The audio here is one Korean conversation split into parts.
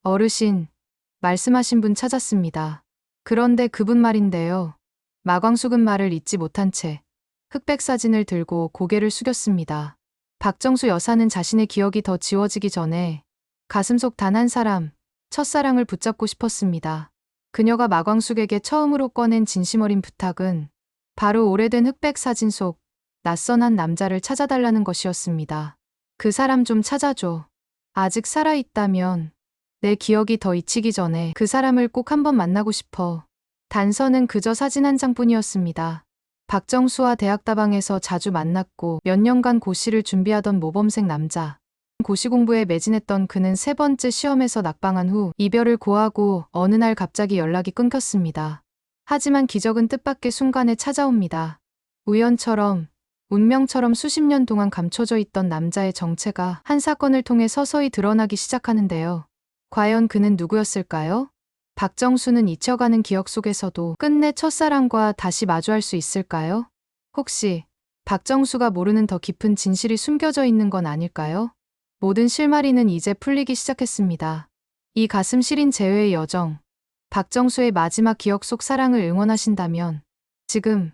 어르신, 말씀하신 분 찾았습니다. 그런데 그분 말인데요. 마광숙은 말을 잇지 못한 채 흑백 사진을 들고 고개를 숙였습니다. 박정수 여사는 자신의 기억이 더 지워지기 전에 가슴속 단 한 사람, 첫사랑을 붙잡고 싶었습니다. 그녀가 마광숙에게 처음으로 꺼낸 진심 어린 부탁은 바로 오래된 흑백 사진 속 낯선 한 남자를 찾아달라는 것이었습니다. 그 사람 좀 찾아줘. 아직 살아있다면 내 기억이 더 잊히기 전에 그 사람을 꼭 한번 만나고 싶어. 단서는 그저 사진 한 장뿐이었습니다. 박정수와 대학다방에서 자주 만났고 몇 년간 고시를 준비하던 모범생 남자. 고시 공부에 매진했던 그는 세 번째 시험에서 낙방한 후 이별을 고하고 어느 날 갑자기 연락이 끊겼습니다. 하지만 기적은 뜻밖의 순간에 찾아옵니다. 우연처럼, 운명처럼 수십 년 동안 감춰져 있던 남자의 정체가 한 사건을 통해 서서히 드러나기 시작하는데요. 과연 그는 누구였을까요? 박정수는 잊혀가는 기억 속에서도 끝내 첫사랑과 다시 마주할 수 있을까요? 혹시 박정수가 모르는 더 깊은 진실이 숨겨져 있는 건 아닐까요? 모든 실마리는 이제 풀리기 시작했습니다. 이 가슴 시린 재회의 여정, 박정수의 마지막 기억 속 사랑을 응원하신다면 지금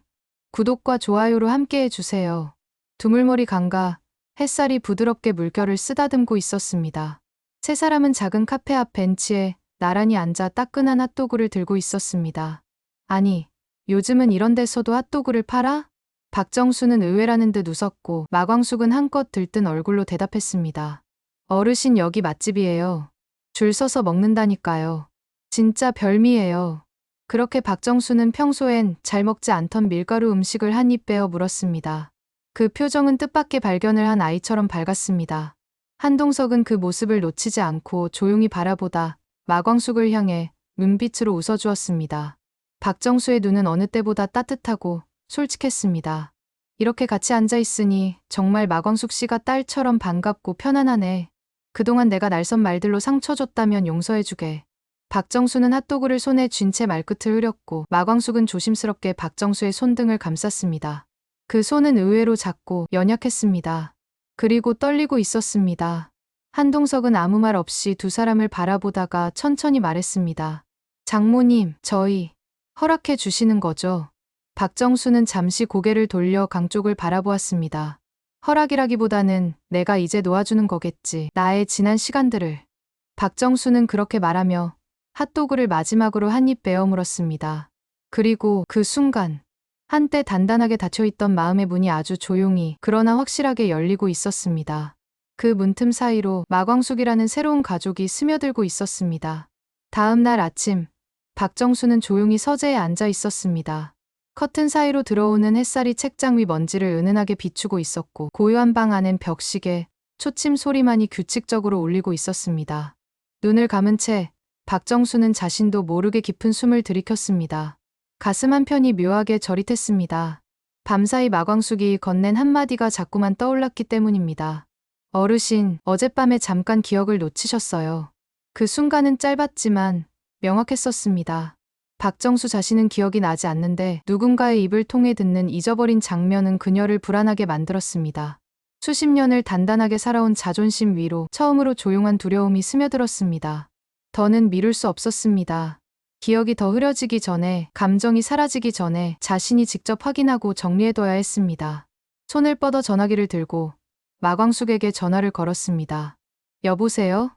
구독과 좋아요로 함께해 주세요. 두물머리 강가, 햇살이 부드럽게 물결을 쓰다듬고 있었습니다. 세 사람은 작은 카페 앞 벤치에 나란히 앉아 따끈한 핫도그를 들고 있었습니다. 아니, 요즘은 이런 데서도 핫도그를 팔아? 박정수는 의외라는 듯 웃었고 마광숙은 한껏 들뜬 얼굴로 대답했습니다. 어르신 여기 맛집이에요. 줄 서서 먹는다니까요. 진짜 별미예요. 그렇게 박정수는 평소엔 잘 먹지 않던 밀가루 음식을 한 입 베어 물었습니다. 그 표정은 뜻밖의 발견을 한 아이처럼 밝았습니다. 한동석은 그 모습을 놓치지 않고 조용히 바라보다 마광숙을 향해 눈빛으로 웃어주었습니다. 박정수의 눈은 어느 때보다 따뜻하고 솔직했습니다. 이렇게 같이 앉아있으니 정말 마광숙 씨가 딸처럼 반갑고 편안하네. 그동안 내가 날선 말들로 상처 줬다면 용서해주게. 박정수는 핫도그를 손에 쥔 채 말끝을 흐렸고 마광숙은 조심스럽게 박정수의 손등을 감쌌습니다. 그 손은 의외로 작고 연약했습니다. 그리고 떨리고 있었습니다. 한동석은 아무 말 없이 두 사람을 바라보다가 천천히 말했습니다. 장모님, 저희 허락해 주시는 거죠? 박정수는 잠시 고개를 돌려 강 쪽을 바라보았습니다. 허락이라기보다는 내가 이제 놓아주는 거겠지. 나의 지난 시간들을. 박정수는 그렇게 말하며 핫도그를 마지막으로 한 입 베어 물었습니다. 그리고 그 순간 한때 단단하게 닫혀있던 마음의 문이 아주 조용히 그러나 확실하게 열리고 있었습니다. 그 문틈 사이로 마광숙이라는 새로운 가족이 스며들고 있었습니다. 다음 날 아침, 박정수는 조용히 서재에 앉아 있었습니다. 커튼 사이로 들어오는 햇살이 책장 위 먼지를 은은하게 비추고 있었고 고요한 방 안엔 벽시계, 초침 소리만이 규칙적으로 울리고 있었습니다. 눈을 감은 채 박정수는 자신도 모르게 깊은 숨을 들이켰습니다. 가슴 한편이 묘하게 저릿했습니다. 밤사이 마광숙이 건넨 한마디가 자꾸만 떠올랐기 때문입니다. 어르신, 어젯밤에 잠깐 기억을 놓치셨어요. 그 순간은 짧았지만 명확했었습니다. 박정수 자신은 기억이 나지 않는데 누군가의 입을 통해 듣는 잊어버린 장면은 그녀를 불안하게 만들었습니다. 수십 년을 단단하게 살아온 자존심 위로 처음으로 조용한 두려움이 스며들었습니다. 더는 미룰 수 없었습니다. 기억이 더 흐려지기 전에, 감정이 사라지기 전에 자신이 직접 확인하고 정리해둬야 했습니다. 손을 뻗어 전화기를 들고 마광숙에게 전화를 걸었습니다. 여보세요?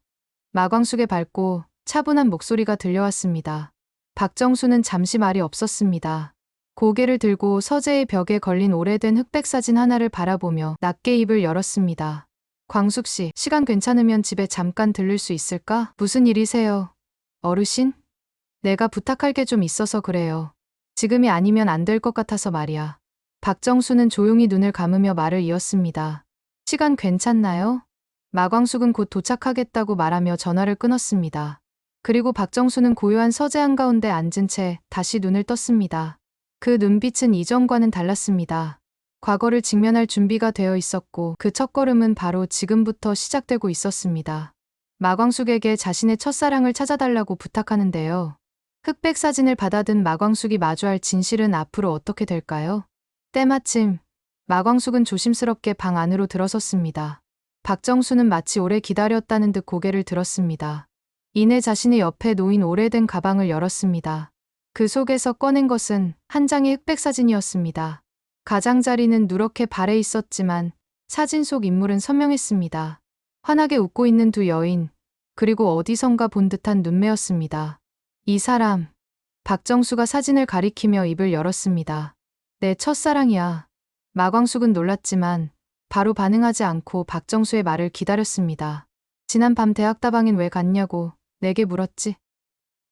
마광숙의 밝고 차분한 목소리가 들려왔습니다. 박정수는 잠시 말이 없었습니다. 고개를 들고 서재의 벽에 걸린 오래된 흑백 사진 하나를 바라보며 낮게 입을 열었습니다. 광숙 씨, 시간 괜찮으면 집에 잠깐 들를 수 있을까? 무슨 일이세요? 어르신? 내가 부탁할 게 좀 있어서 그래요. 지금이 아니면 안 될 것 같아서 말이야. 박정수는 조용히 눈을 감으며 말을 이었습니다. 시간 괜찮나요? 마광숙은 곧 도착하겠다고 말하며 전화를 끊었습니다. 그리고 박정수는 고요한 서재 한가운데 앉은 채 다시 눈을 떴습니다. 그 눈빛은 이전과는 달랐습니다. 과거를 직면할 준비가 되어 있었고 그 첫걸음은 바로 지금부터 시작되고 있었습니다. 마광숙에게 자신의 첫사랑을 찾아달라고 부탁하는데요. 흑백 사진을 받아든 마광숙이 마주할 진실은 앞으로 어떻게 될까요? 때마침 마광숙은 조심스럽게 방 안으로 들어섰습니다. 박정수는 마치 오래 기다렸다는 듯 고개를 들었습니다. 이내 자신의 옆에 놓인 오래된 가방을 열었습니다. 그 속에서 꺼낸 것은 한 장의 흑백 사진이었습니다. 가장자리는 누렇게 발해 있었지만 사진 속 인물은 선명했습니다. 환하게 웃고 있는 두 여인, 그리고 어디선가 본 듯한 눈매였습니다. 이 사람, 박정수가 사진을 가리키며 입을 열었습니다. 내 첫사랑이야. 마광숙은 놀랐지만 바로 반응하지 않고 박정수의 말을 기다렸습니다. 지난 밤 대학다방엔 왜 갔냐고 내게 물었지.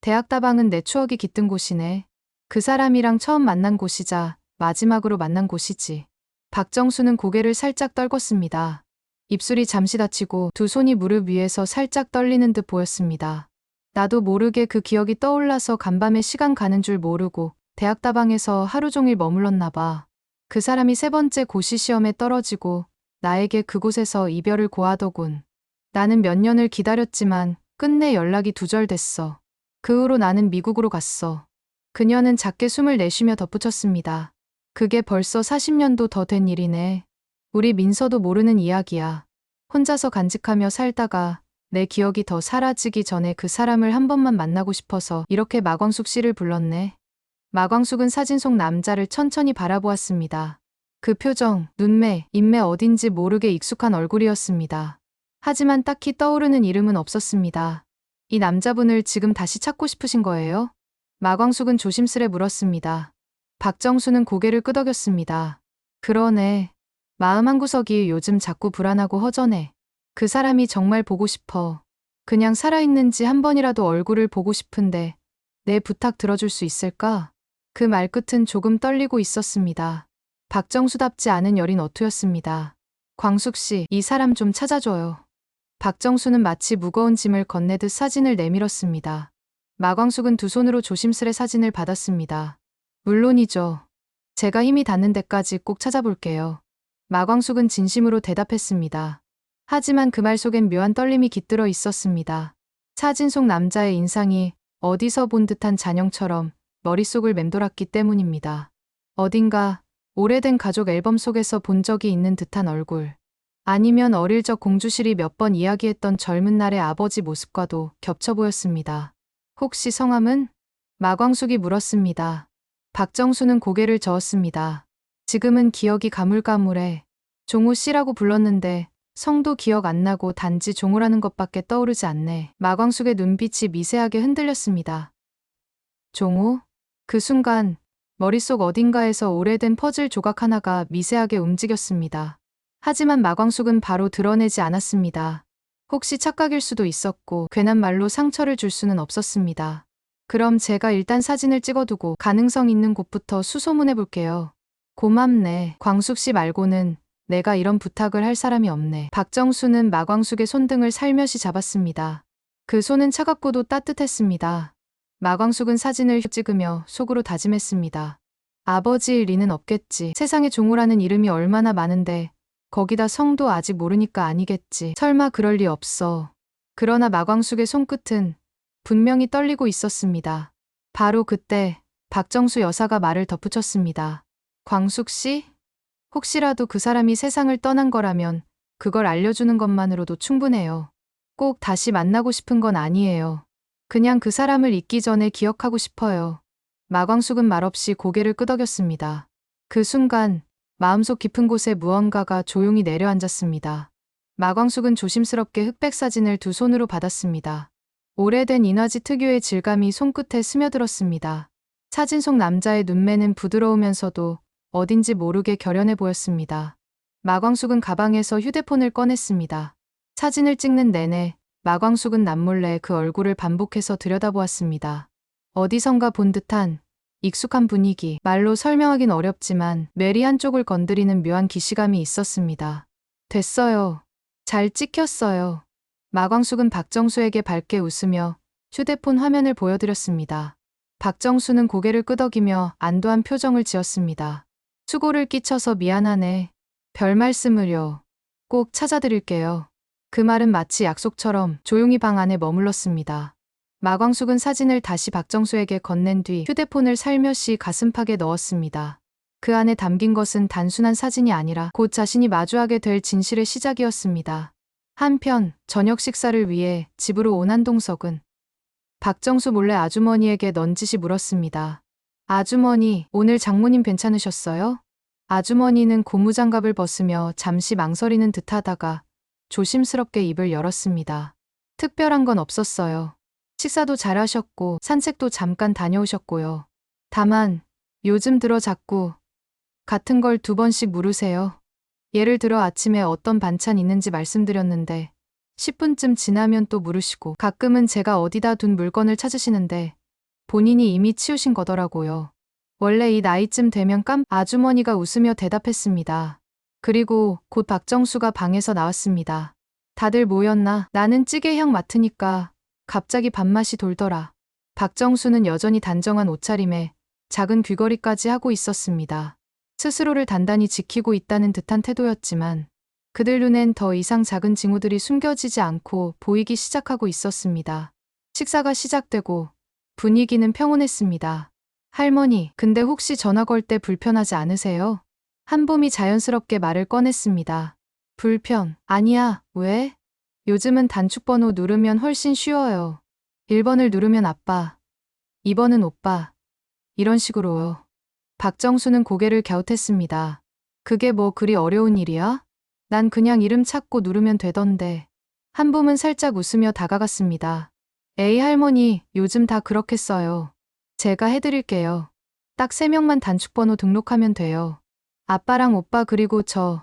대학다방은 내 추억이 깃든 곳이네. 그 사람이랑 처음 만난 곳이자 마지막으로 만난 곳이지. 박정수는 고개를 살짝 떨궜습니다. 입술이 잠시 닫히고 두 손이 무릎 위에서 살짝 떨리는 듯 보였습니다. 나도 모르게 그 기억이 떠올라서 간밤에 시간 가는 줄 모르고 대학다방에서 하루 종일 머물렀나 봐. 그 사람이 세 번째 고시 시험에 떨어지고 나에게 그곳에서 이별을 고하더군. 나는 몇 년을 기다렸지만 끝내 연락이 두절됐어. 그 후로 나는 미국으로 갔어. 그녀는 작게 숨을 내쉬며 덧붙였습니다. 그게 벌써 40년도 더 된 일이네. 우리 민서도 모르는 이야기야. 혼자서 간직하며 살다가 내 기억이 더 사라지기 전에 그 사람을 한 번만 만나고 싶어서 이렇게 마광숙 씨를 불렀네. 마광숙은 사진 속 남자를 천천히 바라보았습니다. 그 표정, 눈매, 입매 어딘지 모르게 익숙한 얼굴이었습니다. 하지만 딱히 떠오르는 이름은 없었습니다. 이 남자분을 지금 다시 찾고 싶으신 거예요? 마광숙은 조심스레 물었습니다. 박정수는 고개를 끄덕였습니다. 그러네. 마음 한구석이 요즘 자꾸 불안하고 허전해. 그 사람이 정말 보고 싶어. 그냥 살아있는지 한 번이라도 얼굴을 보고 싶은데 내 부탁 들어줄 수 있을까? 그 말끝은 조금 떨리고 있었습니다. 박정수답지 않은 여린 어투였습니다. 광숙 씨, 이 사람 좀 찾아줘요. 박정수는 마치 무거운 짐을 건네듯 사진을 내밀었습니다. 마광숙은 두 손으로 조심스레 사진을 받았습니다. 물론이죠. 제가 힘이 닿는 데까지 꼭 찾아볼게요. 마광숙은 진심으로 대답했습니다. 하지만 그 말 속엔 묘한 떨림이 깃들어 있었습니다. 사진 속 남자의 인상이 어디서 본 듯한 잔영처럼 머릿속을 맴돌았기 때문입니다. 어딘가 오래된 가족 앨범 속에서 본 적이 있는 듯한 얼굴. 아니면 어릴 적 공주실이 몇 번 이야기했던 젊은 날의 아버지 모습과도 겹쳐 보였습니다. 혹시 성함은? 마광숙이 물었습니다. 박정수는 고개를 저었습니다. 지금은 기억이 가물가물해. 종우 씨라고 불렀는데 성도 기억 안 나고 단지 종우라는 것밖에 떠오르지 않네. 마광숙의 눈빛이 미세하게 흔들렸습니다. 종우? 그 순간 머릿속 어딘가에서 오래된 퍼즐 조각 하나가 미세하게 움직였습니다. 하지만 마광숙은 바로 드러내지 않았습니다. 혹시 착각일 수도 있었고 괜한 말로 상처를 줄 수는 없었습니다. 그럼 제가 일단 사진을 찍어두고 가능성 있는 곳부터 수소문해 볼게요. 고맙네. 광숙 씨 말고는 내가 이런 부탁을 할 사람이 없네. 박정수는 마광숙의 손등을 살며시 잡았습니다. 그 손은 차갑고도 따뜻했습니다. 마광숙은 사진을 찍으며 속으로 다짐했습니다. 아버지일 리는 없겠지. 세상에 종우라는 이름이 얼마나 많은데 거기다 성도 아직 모르니까 아니겠지. 설마 그럴 리 없어. 그러나 마광숙의 손끝은 분명히 떨리고 있었습니다. 바로 그때 박정수 여사가 말을 덧붙였습니다. 광숙 씨? 혹시라도 그 사람이 세상을 떠난 거라면 그걸 알려주는 것만으로도 충분해요. 꼭 다시 만나고 싶은 건 아니에요. 그냥 그 사람을 잊기 전에 기억하고 싶어요. 마광숙은 말없이 고개를 끄덕였습니다. 그 순간 마음속 깊은 곳에 무언가가 조용히 내려앉았습니다. 마광숙은 조심스럽게 흑백 사진을 두 손으로 받았습니다. 오래된 인화지 특유의 질감이 손끝에 스며들었습니다. 사진 속 남자의 눈매는 부드러우면서도 어딘지 모르게 결연해 보였습니다. 마광숙은 가방에서 휴대폰을 꺼냈습니다. 사진을 찍는 내내 마광숙은 남몰래 그 얼굴을 반복해서 들여다보았습니다. 어디선가 본 듯한 익숙한 분위기, 말로 설명하긴 어렵지만 뇌리 한쪽을 건드리는 묘한 기시감이 있었습니다. 됐어요. 잘 찍혔어요. 마광숙은 박정수에게 밝게 웃으며 휴대폰 화면을 보여드렸습니다. 박정수는 고개를 끄덕이며 안도한 표정을 지었습니다. 수고를 끼쳐서 미안하네. 별 말씀을요. 꼭 찾아드릴게요. 그 말은 마치 약속처럼 조용히 방 안에 머물렀습니다. 마광숙은 사진을 다시 박정수에게 건넨 뒤 휴대폰을 살며시 가슴팍에 넣었습니다. 그 안에 담긴 것은 단순한 사진이 아니라 곧 자신이 마주하게 될 진실의 시작이었습니다. 한편 저녁 식사를 위해 집으로 온 한동석은 박정수 몰래 아주머니에게 넌지시 물었습니다. 아주머니, 오늘 장모님 괜찮으셨어요? 아주머니는 고무장갑을 벗으며 잠시 망설이는 듯 하다가 조심스럽게 입을 열었습니다. 특별한 건 없었어요. 식사도 잘 하셨고 산책도 잠깐 다녀오셨고요. 다만 요즘 들어 자꾸 같은 걸 2번씩 물으세요. 예를 들어 아침에 어떤 반찬 있는지 말씀드렸는데 10분쯤 지나면 또 물으시고 가끔은 제가 어디다 둔 물건을 찾으시는데 본인이 이미 치우신 거더라고요. 원래 이 나이쯤 되면 아주머니가 웃으며 대답했습니다. 그리고 곧 박정수가 방에서 나왔습니다. 다들 모였나? 나는 찌개 향 맡으니까 갑자기 밥맛이 돌더라. 박정수는 여전히 단정한 옷차림에 작은 귀걸이까지 하고 있었습니다. 스스로를 단단히 지키고 있다는 듯한 태도였지만 그들 눈엔 더 이상 작은 징후들이 숨겨지지 않고 보이기 시작하고 있었습니다. 식사가 시작되고 분위기는 평온했습니다. 할머니, 근데 혹시 전화 걸 때 불편하지 않으세요? 한봄이 자연스럽게 말을 꺼냈습니다. 불편? 아니야, 왜? 요즘은 단축번호 누르면 훨씬 쉬워요. 1번을 누르면 아빠, 2번은 오빠. 이런 식으로요. 박정수는 고개를 갸웃했습니다. 그게 뭐 그리 어려운 일이야? 난 그냥 이름 찾고 누르면 되던데. 한봄은 살짝 웃으며 다가갔습니다. 에이 할머니, 요즘 다 그렇게 써요. 제가 해드릴게요. 딱 3명만 단축번호 등록하면 돼요. 아빠랑 오빠 그리고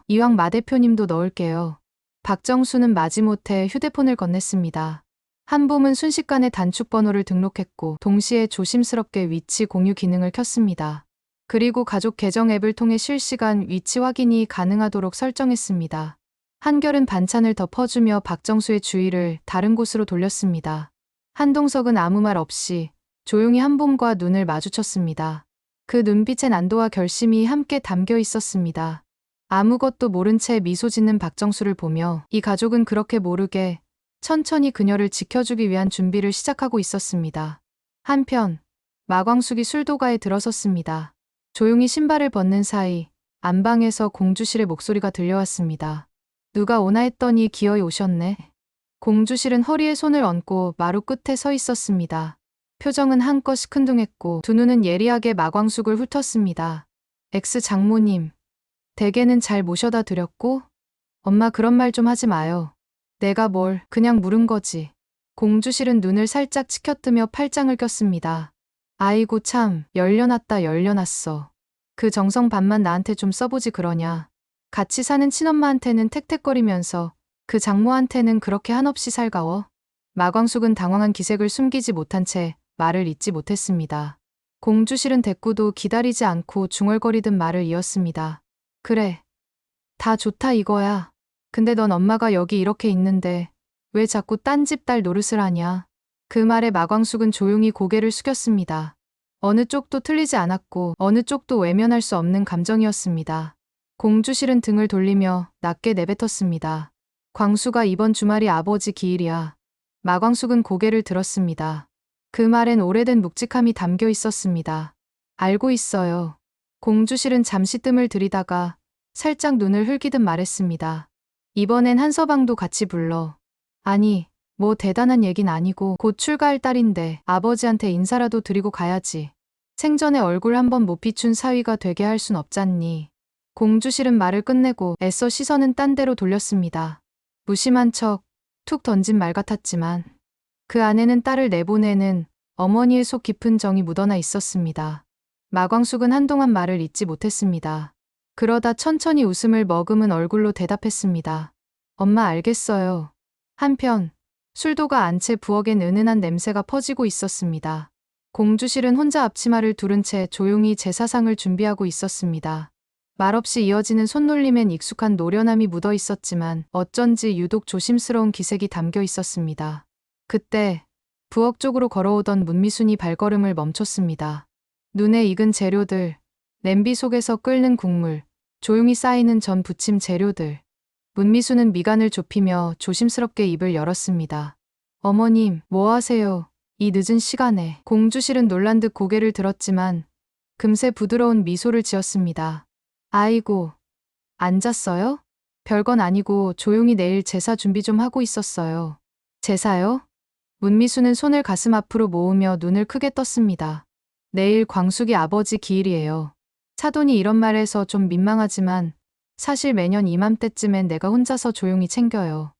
이왕 마 대표님도 넣을게요. 박정수는 마지못해 휴대폰을 건넸습니다. 한봄은 순식간에 단축번호를 등록했고 동시에 조심스럽게 위치 공유 기능을 켰습니다. 그리고 가족 계정 앱을 통해 실시간 위치 확인이 가능하도록 설정했습니다. 한결은 반찬을 더 퍼주며 박정수의 주의를 다른 곳으로 돌렸습니다. 한동석은 아무 말 없이 조용히 한봄과 눈을 마주쳤습니다. 그 눈빛엔 안도와 결심이 함께 담겨 있었습니다. 아무것도 모른 채 미소 짓는 박정수를 보며 이 가족은 그렇게 모르게 천천히 그녀를 지켜주기 위한 준비를 시작하고 있었습니다. 한편 마광숙이 술도가에 들어섰습니다. 조용히 신발을 벗는 사이 안방에서 공주실의 목소리가 들려왔습니다. 누가 오나 했더니 기어이 오셨네. 공주실은 허리에 손을 얹고 마루 끝에 서 있었습니다. 표정은 한껏 시큰둥했고 두 눈은 예리하게 마광숙을 훑었습니다. 엑스 장모님, 댁에는 잘 모셔다 드렸고? 엄마 그런 말 좀 하지 마요. 내가 뭘 그냥 물은 거지. 공주실은 눈을 살짝 치켜뜨며 팔짱을 꼈습니다. 아이고 참, 열려놨다 열려놨어. 그 정성 반만 나한테 좀 써보지 그러냐. 같이 사는 친엄마한테는 택택거리면서 그 장모한테는 그렇게 한없이 살가워. 마광숙은 당황한 기색을 숨기지 못한 채 말을 잇지 못했습니다. 공주실은 대꾸도 기다리지 않고 중얼거리듯 말을 이었습니다. 그래. 다 좋다 이거야. 근데 넌 엄마가 여기 이렇게 있는데 왜 자꾸 딴 집 딸 노릇을 하냐. 그 말에 마광숙은 조용히 고개를 숙였습니다. 어느 쪽도 틀리지 않았고 어느 쪽도 외면할 수 없는 감정이었습니다. 공주실은 등을 돌리며 낮게 내뱉었습니다. 광수가 이번 주말이 아버지 기일이야. 마광숙은 고개를 들었습니다. 그 말엔 오래된 묵직함이 담겨 있었습니다. 알고 있어요. 공주실은 잠시 뜸을 들이다가 살짝 눈을 흘기듯 말했습니다. 이번엔 한서방도 같이 불러. 아니, 뭐 대단한 얘긴 아니고 곧 출가할 딸인데 아버지한테 인사라도 드리고 가야지. 생전에 얼굴 한번 못 비춘 사위가 되게 할 순 없잖니. 공주실은 말을 끝내고 애써 시선은 딴 데로 돌렸습니다. 무심한 척 툭 던진 말 같았지만 그 안에는 딸을 내보내는 어머니의 속 깊은 정이 묻어나 있었습니다. 마광숙은 한동안 말을 잇지 못했습니다. 그러다 천천히 웃음을 머금은 얼굴로 대답했습니다. 엄마 알겠어요. 한편 술도가 안채 부엌엔 은은한 냄새가 퍼지고 있었습니다. 공주실은 혼자 앞치마를 두른 채 조용히 제사상을 준비하고 있었습니다. 말없이 이어지는 손놀림엔 익숙한 노련함이 묻어 있었지만 어쩐지 유독 조심스러운 기색이 담겨 있었습니다. 그때 부엌 쪽으로 걸어오던 문미순이 발걸음을 멈췄습니다. 눈에 익은 재료들, 냄비 속에서 끓는 국물, 조용히 쌓이는 전 부침 재료들. 문미수는 미간을 좁히며 조심스럽게 입을 열었습니다. 어머님, 뭐 하세요? 이 늦은 시간에. 공주실은 놀란 듯 고개를 들었지만 금세 부드러운 미소를 지었습니다. 아이고, 안 잤어요? 별건 아니고 조용히 내일 제사 준비 좀 하고 있었어요. 제사요? 문미수는 손을 가슴 앞으로 모으며 눈을 크게 떴습니다. 내일 광숙이 아버지 기일이에요. 사돈이 이런 말해서 좀 민망하지만 사실 매년 이맘때쯤엔 내가 혼자서 조용히 챙겨요.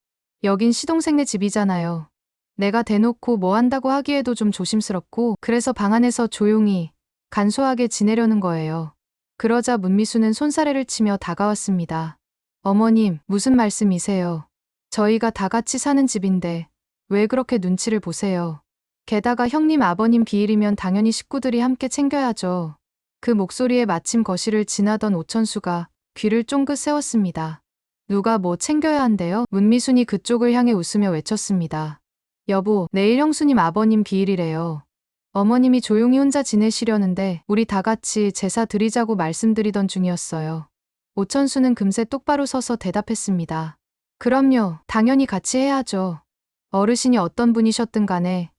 여긴 시동생네 집이잖아요. 내가 대놓고 뭐 한다고 하기에도 좀 조심스럽고 그래서 방 안에서 조용히 간소하게 지내려는 거예요. 그러자 문미수는 손사래를 치며 다가왔습니다. 어머님, 무슨 말씀이세요? 저희가 다 같이 사는 집인데 왜 그렇게 눈치를 보세요? 게다가 형님 아버님 기일이면 당연히 식구들이 함께 챙겨야죠. 그 목소리에 마침 거실을 지나던 오천수가 귀를 쫑긋 세웠습니다. 누가 뭐 챙겨야 한대요? 문미순이 그쪽을 향해 웃으며 외쳤습니다. 여보, 내일 형수님 아버님 기일이래요. 어머님이 조용히 혼자 지내시려는데 우리 다 같이 제사 드리자고 말씀드리던 중이었어요. 오천수는 금세 똑바로 서서 대답했습니다. 그럼요, 당연히 같이 해야죠. 어르신이 어떤 분이셨든 간에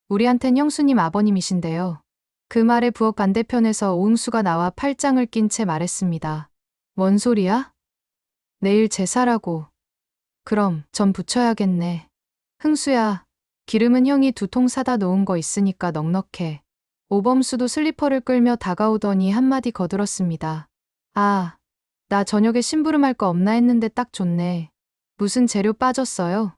우리한텐 형수님 아버님이신데요. 그 말에 부엌 반대편에서 오응수가 나와 팔짱을 낀 채 말했습니다. 뭔 소리야? 내일 제사라고. 그럼 전 부쳐야겠네. 흥수야, 기름은 형이 2통 사다 놓은 거 있으니까 넉넉해. 오범수도 슬리퍼를 끌며 다가오더니 한마디 거들었습니다. 아, 나 저녁에 심부름할 거 없나 했는데 딱 좋네. 무슨 재료 빠졌어요?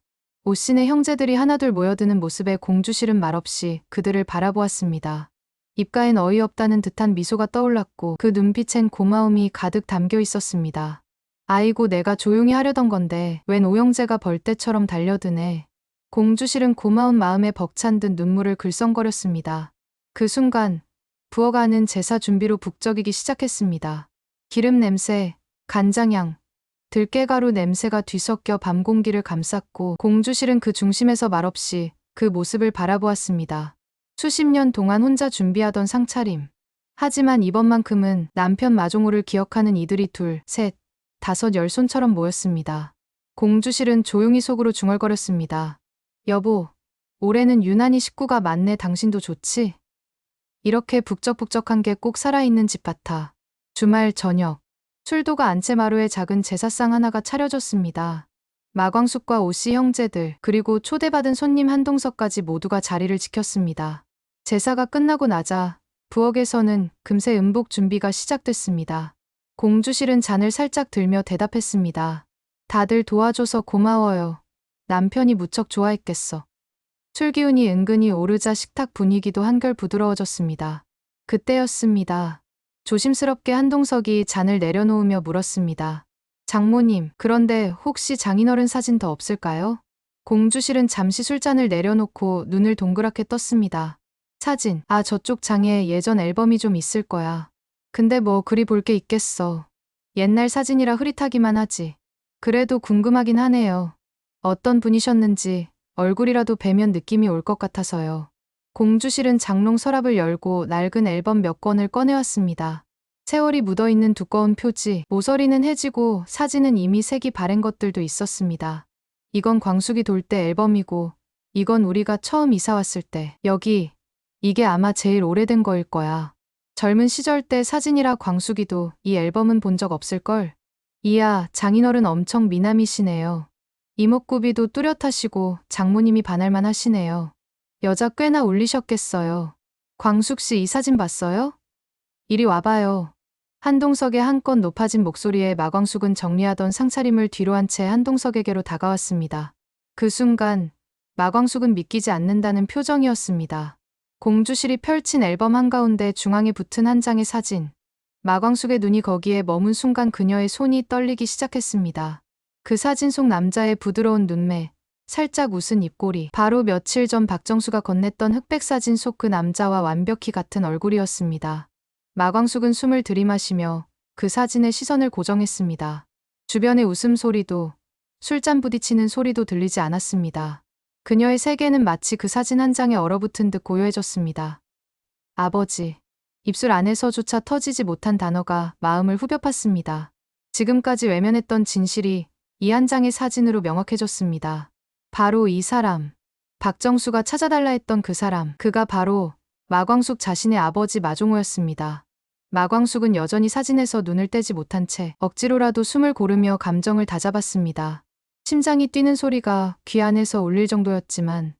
오씨네 형제들이 하나둘 모여드는 모습에 공주실은 말없이 그들을 바라보았습니다. 입가엔 어이없다는 듯한 미소가 떠올랐고 그 눈빛엔 고마움이 가득 담겨 있었습니다. 아이고, 내가 조용히 하려던 건데 웬 오영재가 벌떼처럼 달려드네. 공주실은 고마운 마음에 벅찬 듯 눈물을 글썽거렸습니다. 그 순간 부엌 안은 제사 준비로 북적이기 시작했습니다. 기름 냄새, 간장향, 들깨가루 냄새가 뒤섞여 밤 공기를 감쌌고 공주실은 그 중심에서 말없이 그 모습을 바라보았습니다. 수십 년 동안 혼자 준비하던 상차림. 하지만 이번만큼은 남편 마종호를 기억하는 이들이 2, 3, 5, 10손처럼 모였습니다. 공주실은 조용히 속으로 중얼거렸습니다. 여보, 올해는 유난히 식구가 많네. 당신도 좋지? 이렇게 북적북적한 게 꼭 살아있는 집 같아. 주말 저녁, 술도가 안채마루에 작은 제사상 하나가 차려졌습니다. 마광숙과 오씨 형제들 그리고 초대받은 손님 한동석까지 모두가 자리를 지켰습니다. 제사가 끝나고 나자 부엌에서는 금세 음복 준비가 시작됐습니다. 공주실은 잔을 살짝 들며 대답했습니다. 다들 도와줘서 고마워요. 남편이 무척 좋아했겠어. 술 기운이 은근히 오르자 식탁 분위기도 한결 부드러워졌습니다. 그때였습니다. 조심스럽게 한동석이 잔을 내려놓으며 물었습니다. 장모님, 그런데 혹시 장인어른 사진 더 없을까요? 공주실은 잠시 술잔을 내려놓고 눈을 동그랗게 떴습니다. 사진, 아, 저쪽 장에 예전 앨범이 좀 있을 거야. 근데 뭐 그리 볼 게 있겠어. 옛날 사진이라 흐릿하기만 하지. 그래도 궁금하긴 하네요. 어떤 분이셨는지 얼굴이라도 뵈면 느낌이 올 것 같아서요. 공주실은 장롱 서랍을 열고 낡은 앨범 몇 권을 꺼내왔습니다. 세월이 묻어있는 두꺼운 표지, 모서리는 해지고 사진은 이미 색이 바랜 것들도 있었습니다. 이건 광숙이 돌 때 앨범이고 이건 우리가 처음 이사 왔을 때, 여기, 이게 아마 제일 오래된 거일 거야. 젊은 시절 때 사진이라 광숙이도 이 앨범은 본 적 없을걸? 이야, 장인어른 엄청 미남이시네요. 이목구비도 뚜렷하시고 장모님이 반할만 하시네요. 여자 꽤나 울리셨겠어요. 광숙씨, 이 사진 봤어요? 이리 와봐요. 한동석의 한껏 높아진 목소리에 마광숙은 정리하던 상차림을 뒤로 한 채 한동석에게로 다가왔습니다. 그 순간 마광숙은 믿기지 않는다는 표정이었습니다. 공주실이 펼친 앨범 한가운데 중앙에 붙은 한 장의 사진. 마광숙의 눈이 거기에 머문 순간 그녀의 손이 떨리기 시작했습니다. 그 사진 속 남자의 부드러운 눈매, 살짝 웃은 입꼬리, 바로 며칠 전 박정수가 건넸던 흑백 사진 속 그 남자와 완벽히 같은 얼굴이었습니다. 마광숙은 숨을 들이마시며 그 사진에 시선을 고정했습니다. 주변의 웃음소리도, 술잔 부딪히는 소리도 들리지 않았습니다. 그녀의 세계는 마치 그 사진 한 장에 얼어붙은 듯 고요해졌습니다. 아버지. 입술 안에서조차 터지지 못한 단어가 마음을 후벼 팠습니다. 지금까지 외면했던 진실이 이 한 장의 사진으로 명확해졌습니다. 바로 이 사람. 박정수가 찾아달라 했던 그 사람. 그가 바로 마광숙 자신의 아버지 마종호였습니다. 마광숙은 여전히 사진에서 눈을 떼지 못한 채 억지로라도 숨을 고르며 감정을 다잡았습니다. 심장이 뛰는 소리가 귀 안에서 울릴 정도였지만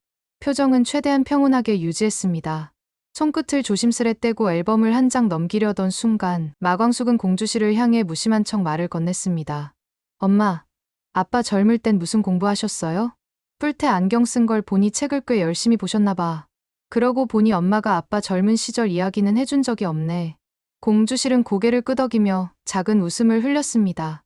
표정은 최대한 평온하게 유지했습니다. 손끝을 조심스레 떼고 앨범을 한 장 넘기려던 순간 마광숙은 공주씨를 향해 무심한 척 말을 건넸습니다. 엄마, 아빠 젊을 땐 무슨 공부하셨어요? 뿔테 안경 쓴 걸 보니 책을 꽤 열심히 보셨나 봐. 그러고 보니 엄마가 아빠 젊은 시절 이야기는 해준 적이 없네. 공주실은 고개를 끄덕이며 작은 웃음을 흘렸습니다.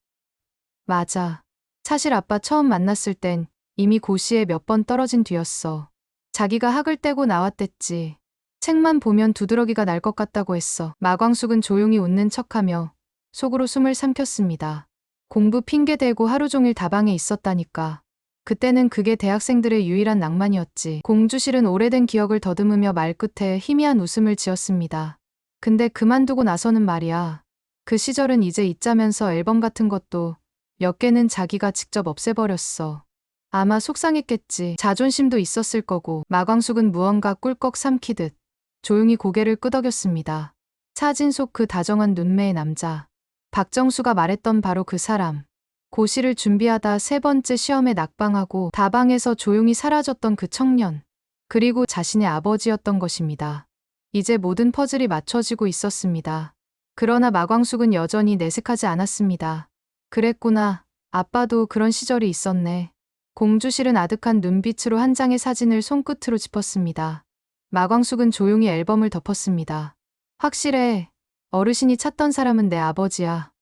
맞아. 사실 아빠 처음 만났을 땐 이미 고시에 몇 번 떨어진 뒤였어. 자기가 학을 떼고 나왔댔지. 책만 보면 두드러기가 날 것 같다고 했어. 마광숙은 조용히 웃는 척하며 속으로 숨을 삼켰습니다. 공부 핑계대고 하루 종일 다방에 있었다니까. 그때는 그게 대학생들의 유일한 낭만이었지. 공주실은 오래된 기억을 더듬으며 말끝에 희미한 웃음을 지었습니다. 근데 그만두고 나서는 말이야. 그 시절은 이제 잊자면서 앨범 같은 것도 몇 개는 자기가 직접 없애버렸어. 아마 속상했겠지. 자존심도 있었을 거고. 마광숙은 무언가 꿀꺽 삼키듯 조용히 고개를 끄덕였습니다. 사진 속 그 다정한 눈매의 남자. 박정수가 말했던 바로 그 사람. 고시를 준비하다 세 번째 시험에 낙방하고 다방에서 조용히 사라졌던 그 청년. 그리고 자신의 아버지였던 것입니다. 이제 모든 퍼즐이 맞춰지고 있었습니다. 그러나 마광숙은 여전히 내색하지 않았습니다. 그랬구나. 아빠도 그런 시절이 있었네. 공주실은 아득한 눈빛으로 한 장의 사진을 손끝으로 짚었습니다. 마광숙은 조용히 앨범을 덮었습니다. 확실해. 어르신이 찾던 사람은 내 아버지야.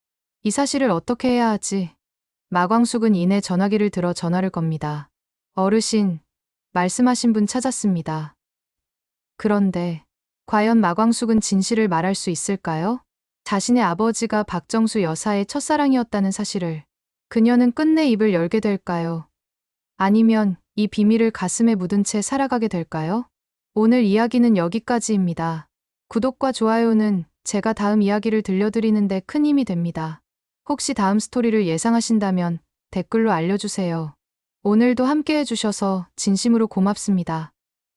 이 사실을 어떻게 해야 하지? 마광숙은 이내 전화기를 들어 전화를 겁니다. 어르신, 말씀하신 분 찾았습니다. 그런데 과연 마광숙은 진실을 말할 수 있을까요? 자신의 아버지가 박정수 여사의 첫사랑이었다는 사실을. 그녀는 끝내 입을 열게 될까요? 아니면 이 비밀을 가슴에 묻은 채 살아가게 될까요? 오늘 이야기는 여기까지입니다. 구독과 좋아요는 제가 다음 이야기를 들려드리는데 큰 힘이 됩니다. 혹시 다음 스토리를 예상하신다면 댓글로 알려주세요. 오늘도 함께 해주셔서 진심으로 고맙습니다.